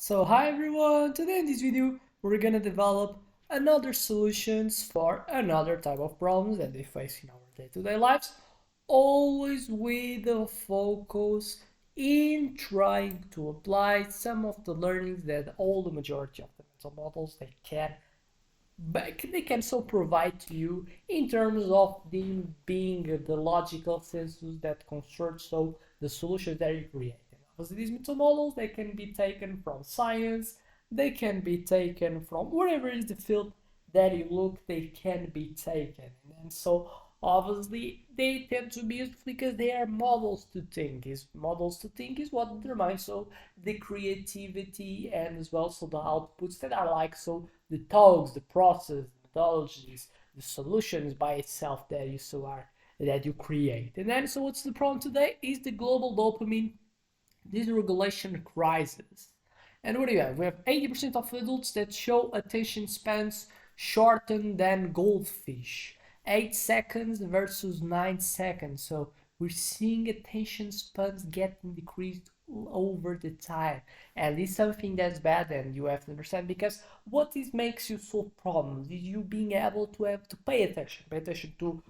So hi everyone, today in this video we're gonna develop another solutions for another type of problems that we face in our day-to-day lives, always with a focus in trying to apply some of the learnings that all the majority of the mental models they can so provide to you in terms of them being the logical senses that concern so the solutions that you create. And obviously, these mental models they can be taken from science, they can be taken from wherever is the field that you look, they can be taken. And so obviously they tend to be used because they are models to think. Is models to think is what determines so the creativity and as well so the outputs that are like so the talks, the process, the methodologies, the solutions by itself that you so are that you create. And then so what's the problem today is the global dopamine dysregulation crisis. And what do you have? We have 80% of adults that show attention spans shortened than goldfish. 8 seconds versus 9 seconds. So we're seeing attention spans getting decreased over the time, and it's something that's bad, and you have to understand because what is makes you solve problems is you being able to have to pay attention to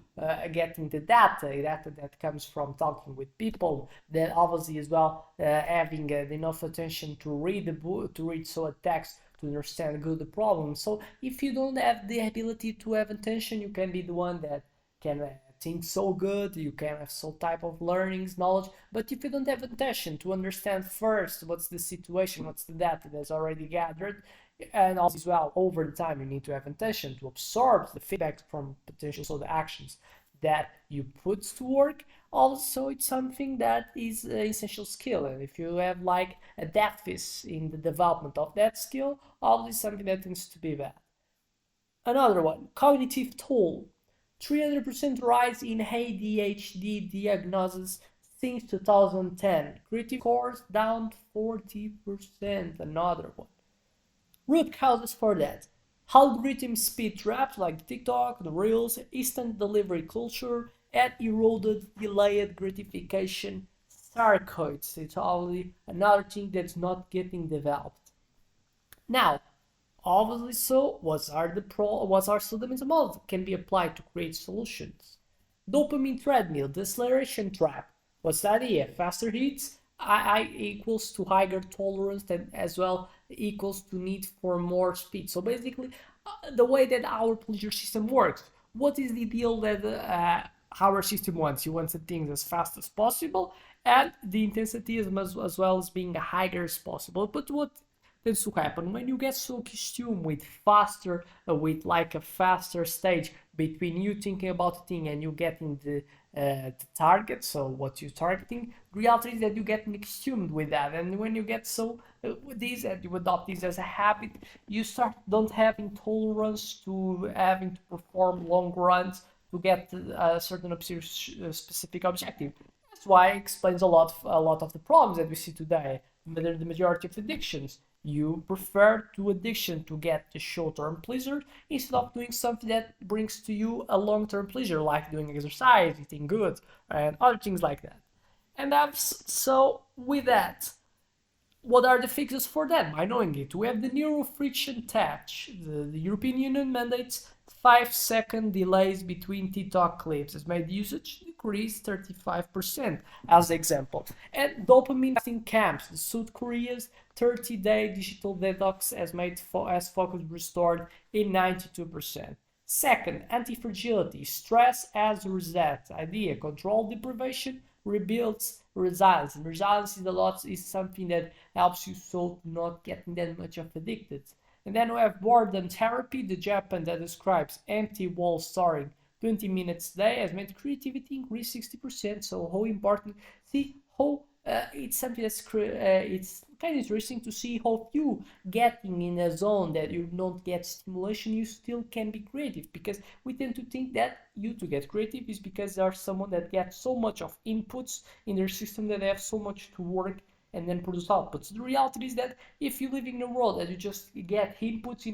getting the data that comes from talking with people, that obviously as well having enough attention to read the book, to read so a text to understand good the problem. So if you don't have the ability to have attention, you can be the one that can think so good, you can have some type of learnings, knowledge, but if you don't have attention to understand first what's the situation, what's the data that's already gathered, and also as well over the time you need to have attention to absorb the feedback from potential so the actions that you put to work. Also it's something that is an essential skill, and if you have like a deficit in the development of that skill, obviously something that tends to be bad. Another one, cognitive toll. 300% rise in ADHD diagnoses since 2010. Creative scores down 40%. Another one. Root causes for that. Algorithm speed traps like TikTok, the Reels, instant delivery culture, and eroded delayed gratification circuits. It's already another thing that's not getting developed. Now, obviously, so what are so the methodologies that can be applied to create solutions? Dopamine treadmill, the acceleration trap. What's the idea? Faster hits, I equals to higher tolerance, and as well equals to need for more speed. So basically, the way that our pleasure system works. What is the deal that our system wants? You want the things as fast as possible, and the intensity as well as being higher as possible. But what tends to happen when you get so accustomed with faster with like a faster stage between you thinking about a thing and you getting the target, so what you're targeting, the reality is that you get accustomed with that, and when you get so with this and you adopt this as a habit, you start don't having tolerance to having to perform long runs to get a certain specific objective. That's why it explains a lot of the problems that we see today. The majority of addictions, you prefer to addiction to get the short-term pleasure instead of doing something that brings to you a long-term pleasure, like doing exercise, eating good, and other things like that. And so with that, what are the fixes for that? By knowing it, we have the neuro friction test. The European Union mandates 5-second delays between TikTok clips has made usage decrease 35% as example. And dopamine fasting camps, the South Korea's 30-day digital detox has made as focus restored in 92%. Second, anti-fragility, stress as reset idea, control deprivation rebuilds resilience. And resilience is something that helps you so not getting that much of addicted. And then we have boredom therapy, the Japan that describes empty wall storing 20 minutes a day has made creativity increase 60%. So how important, see how it's something that's it's kind of interesting to see how you getting in a zone that you don't get stimulation, you still can be creative, because we tend to think that you to get creative is because there's someone that gets so much of inputs in their system that they have so much to work and then produce outputs. The reality is that if you live in a world that you just get inputs,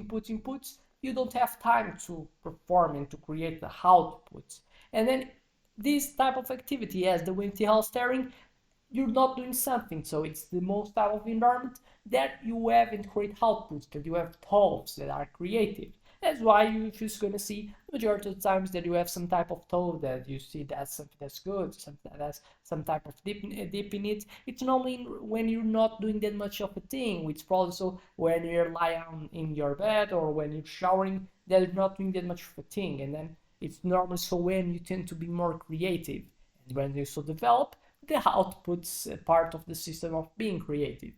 you don't have time to perform and to create the outputs. And then this type of activity as the empty house staring you're not doing something. So it's the most type of environment that you have and create outputs, that you have thoughts that are creative. That's why you're just gonna see the majority of the times that you have some type of thought that you see that's something that's good, something that's some type of deep in it. It's normally when you're not doing that much of a thing, which probably so when you're lying in your bed or when you're showering, that you're not doing that much of a thing, and then it's normal. So when you tend to be more creative, and when you so develop, the outputs part of the system of being creative.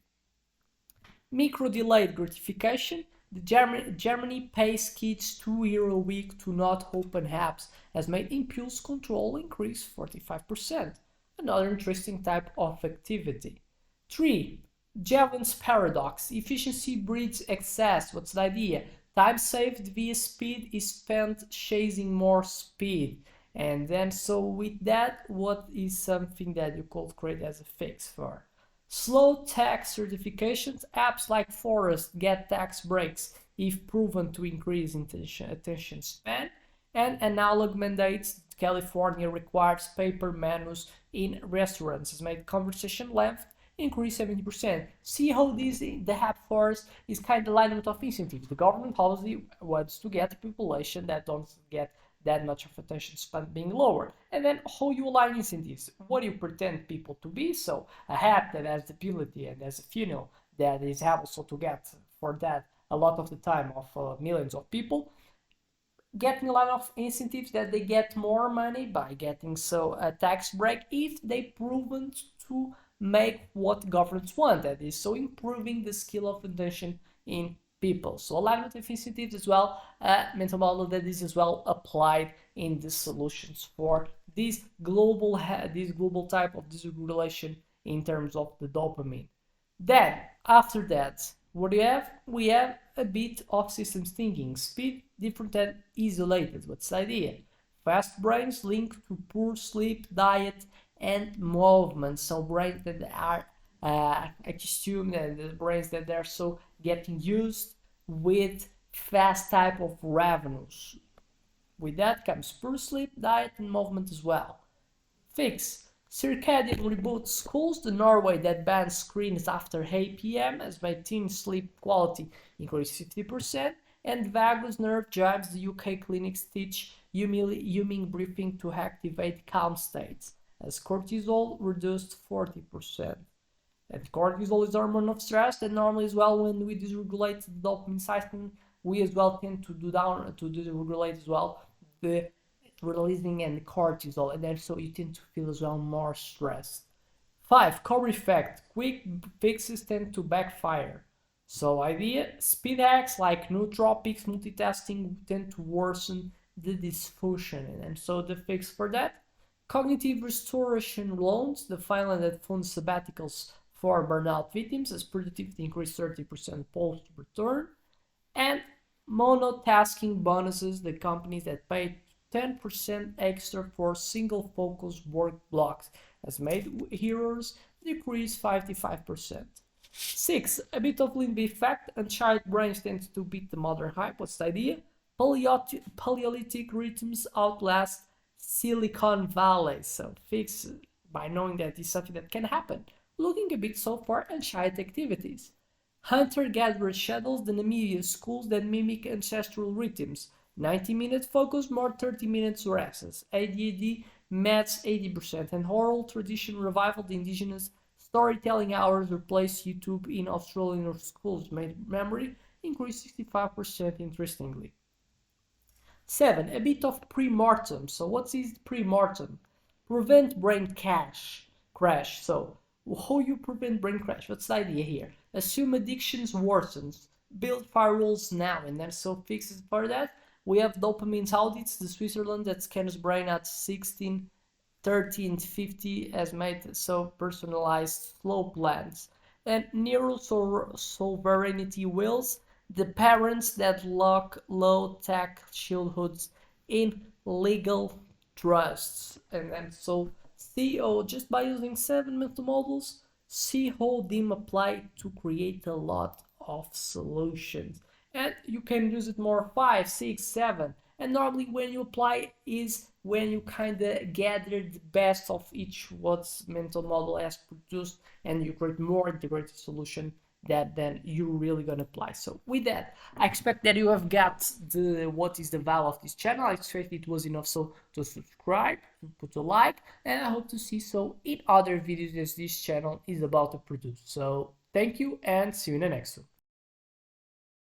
Micro-delayed gratification. Germany pays kids €2 a week to not open apps, has made impulse control increase 45%. Another interesting type of activity. 3. Javelin's paradox. Efficiency breeds excess. What's the idea? Time saved via speed is spent chasing more speed. And then so with that, what is something that you could create as a fix for? Slow tax certifications. Apps like Forest get tax breaks if proven to increase attention span. And analog mandates. California requires paper menus in restaurants, has made conversation length increase 70%. See how the app Forest is kind of alignment of incentives. The government obviously wants to get a population that don't get that much of attention span being lower. And then how you align incentives? What do you pretend people to be? So a app that has the ability and has a funnel that is able so to get for that a lot of the time of millions of people, getting a lot of incentives that they get more money by getting so a tax break if they proven to make what governments want, that is so improving the skill of attention in people. So alignment of incentives as well, mental model that is as well applied in the solutions for this global type of dysregulation in terms of the dopamine. Then after that, what do you have? We have a bit of systems thinking. Speed different than isolated. What's the idea? Fast brains linked to poor sleep, diet, and movement. So brains that are accustomed, and the brains that are so getting used with fast type of revenues. With that comes poor sleep, diet, and movement as well. Fix. Circadian reboot. Schools in Norway that ban screens after 8 p.m. has made teen sleep quality increase 50%. And vagus nerve jabs. The UK clinics teach humming breathing to activate calm states, as cortisol reduced 40%. And cortisol is hormone of stress, and normally as well when we dysregulate the dopamine system, we as well tend to dysregulate as well the releasing and cortisol, and then so you tend to feel as well more stressed. 5. Core effect. Quick fixes tend to backfire. So idea, speed hacks like nootropics, multitasking tend to worsen the dysfunction, and so the fix for that. Cognitive restoration loans, the Finland that funds sabbaticals for burnout victims as productivity increased 30% post-return. And monotasking bonuses, the companies that pay 10% extra for single focus work blocks has made heroes decrease 55%. 6. A bit of limbic effect, and child brains tend to beat the modern hype. What's the idea? Paleolithic rhythms outlast Silicon Valley. So fix by knowing that it's something that can happen. Looking a bit so far and child activities. Hunter-gatherer schedules, the Namibia schools that mimic ancestral rhythms. 90-minute focus, more 30 minutes rests. ADHD match 80%, and oral tradition revival, the indigenous storytelling hours replace YouTube in Australian schools. Made memory increase 65%, interestingly. 7. A bit of pre-mortem. So what is pre-mortem? Prevent brain crash. So how you prevent brain crash? What's the idea here? Assume addictions worsens. Build firewalls now, and then so fixes for that. We have dopamine audits. The Switzerland that scans brain at 16, 30, and 50 has made so personalized flow plans. And neural sovereignty wills, the parents that lock low-tech childhoods in legal trusts. And then so see how just by using 7 mental models, see how them apply to create a lot of solutions. And you can use it more 5, 6, 7. And normally when you apply is when you kind of gather the best of each what's mental model has produced, and you create more integrated solution that then you're really gonna apply. So with that, I expect that you have got the what is the value of this channel. I expect it was enough so to subscribe, to put a like, and I hope to see so in other videos that this channel is about to produce. So thank you and see you in the next one.